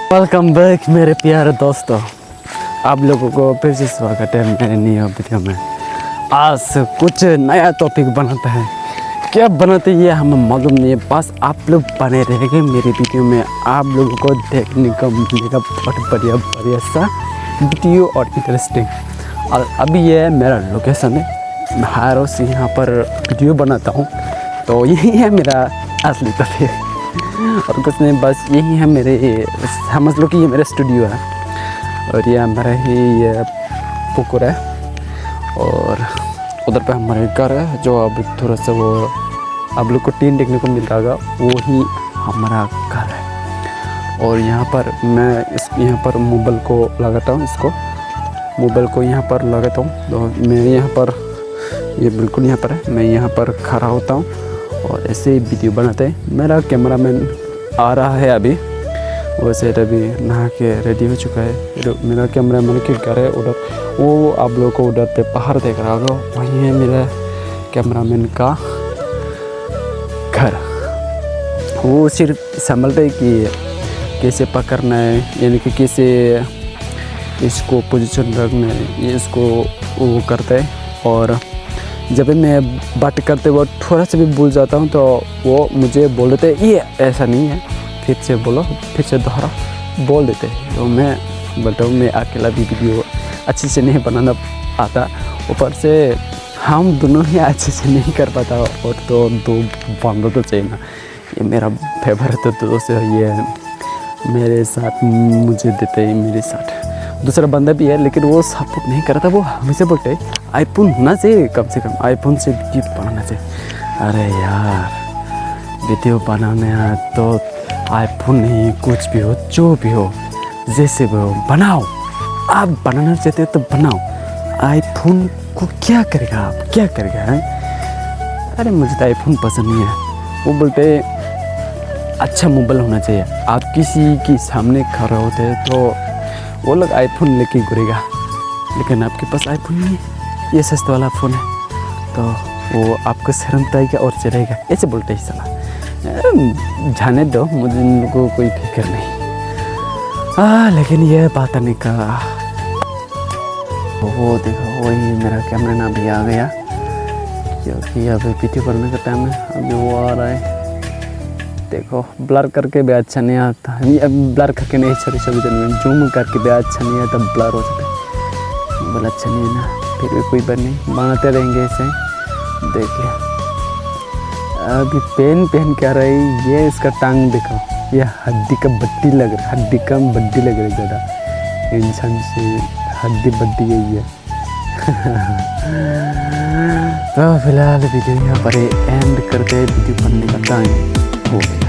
Welcome back मेरे प्यारे दोस्तों, आप लोगों को फिर से स्वागत है मेरे नई वीडियो में। आज कुछ नया टॉपिक बनाते हैं, क्या बनाते ये हमें मालूम नहीं है, बस आप लोग बने रहेंगे मेरी वीडियो में। आप लोगों को देखने को मिलेगा बहुत बढ़िया सा वीडियो और इंटरेस्टिंग। और अभी ये मेरा लोकेशन है, मैं हर रोज़ यहाँ पर वीडियो बनाता हूँ, तो यही है मेरा असली टॉपिक और कुछ नहीं, बस यही है मेरे, समझ लो कि ये मेरा स्टूडियो है और ये हमारा ही ये पुकुर है और उधर पे हमारे घर है जो अब थोड़ा सा वो आप लोग को टीन देखने को मिल रहा, वो ही हमारा घर है। और यहाँ पर मैं यहाँ पर मोबाइल को लगाता हूँ, इसको मोबाइल को यहाँ पर लगाता हूँ, तो मैं यहाँ पर ये बिल्कुल यहाँ पर है, मैं यहाँ पर खड़ा होता हूँ और ऐसे ही वीडियो बनाते हैं। मेरा कैमरामैन आ रहा है अभी, वैसे अभी नहा के रेडी हो चुका है। मेरा कैमरामैन क्यों कर रहा है उधर, वो आप लोगों को उधर पे पहाड़ देख रहा होगा, वहीं है मेरा कैमरामैन का घर। वो सिर्फ संभलते है कि कैसे पकड़ना है, यानी कि कैसे इसको पोजीशन रखना है, ये इसको वो करता है। और जब मैं बात करते वक्त थोड़ा सा भी भूल जाता हूँ तो वो मुझे बोल देते हैं ये ऐसा नहीं है, फिर से बोलो, फिर से दोहरा बोल देते हैं। तो मैं बोलता हूँ मैं अकेला भी वीडियो अच्छे से नहीं बनाना आता, ऊपर से हम दोनों ही अच्छे से नहीं कर पाता, और तो दो बंदा तो चाहिए ना। ये मेरा फेवरेट दोस्त है, ये मेरे साथ मुझे देते हैं, मेरे साथ दूसरा बंदा भी है लेकिन वो सपोर्ट नहीं करता, वो हमेशा बोलते हैं आईफोन होना चाहिए, कम से कम आईफोन से वीडियो बनाना चाहिए। अरे यार वीडियो बनाने तो आईफोन नहीं, कुछ भी हो जो भी हो जैसे भी हो बनाओ, आप बनाना चाहते हो तो बनाओ, आईफोन को क्या करेगा, आप क्या करेगा है? अरे मुझे तो आईफोन पसंद नहीं है। वो बोलते अच्छा मोबाइल होना चाहिए, आप किसी के सामने खड़े होते हैं तो वो लोग आईफोन लेके घूरेगा, लेकिन आपके पास आईफोन नहीं है, ये सस्ता वाला फ़ोन है, तो वो आपको शर्मता है और चलेगा, ऐसे बोलते ही साला। जाने दो, मुझे इन लोगों को कोई फिक्र नहीं। लेकिन ये बात नहीं का, वो देखो वही मेरा कैमरा ना भी आ गया, क्योंकि अभी वीडियो करने का टाइम है, अभी वो आ रहा है। देखो ब्लर करके भी अच्छा नहीं आता, ब्लर करके नहीं, सॉरी जूम करके भी अच्छा नहीं आता, ब्लर हो जाता है, बोला अच्छा नहीं है ना, फिर भी कोई बात नहीं, बनाते रहेंगे ऐसे। देखिए अभी पेन क्या रही, ये इसका टांग देखो, ये हड्डी का बड्डी लग रहा है, हड्डी का बड्डी लग रही है ज़्यादा, इंसान से हड्डी बड्डी यही है। तो फिलहाल वीडियो यहाँ पर एंड करते, वीडियो बनने का टाइम हो गया।